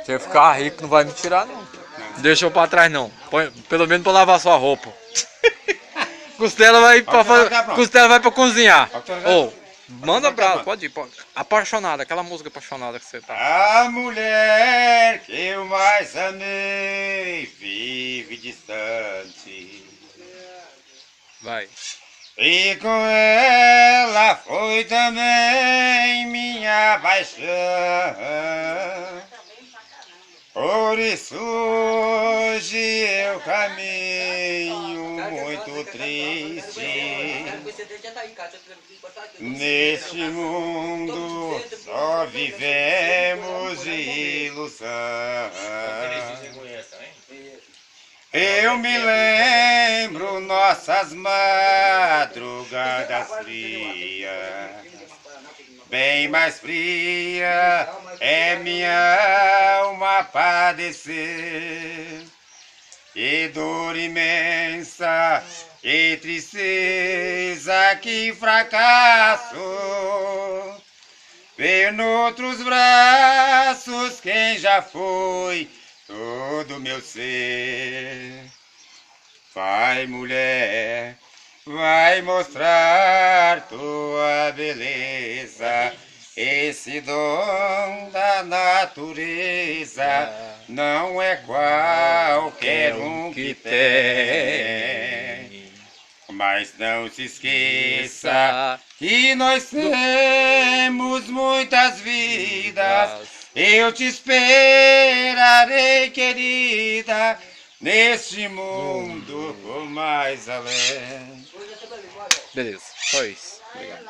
Você ficar rico não vai me tirar, não. Deixa eu pra trás, não. Põe, pelo menos pra lavar sua roupa. Costela vai pra Costela vai pra cozinhar. Ô, manda abraço, pode ir. Pode. Apaixonada, aquela música apaixonada que você tá. A mulher que eu mais amei vive distante. Vai. E com ela foi também minha paixão. Por isso hoje eu caminho muito triste. Neste mundo só vivemos de ilusão. Eu me lembro nossas madrugadas frias, bem mais fria é minha alma padecer, e dor imensa e tristeza, que fracasso ver noutros braços quem já foi todo meu ser. Vai, mulher, vai mostrar tua beleza, esse dom da natureza não é qualquer um que tem. Mas não se esqueça que nós temos muitas vidas. Eu te esperarei, querida, neste mundo por mais além. Beleza, só isso. Obrigado.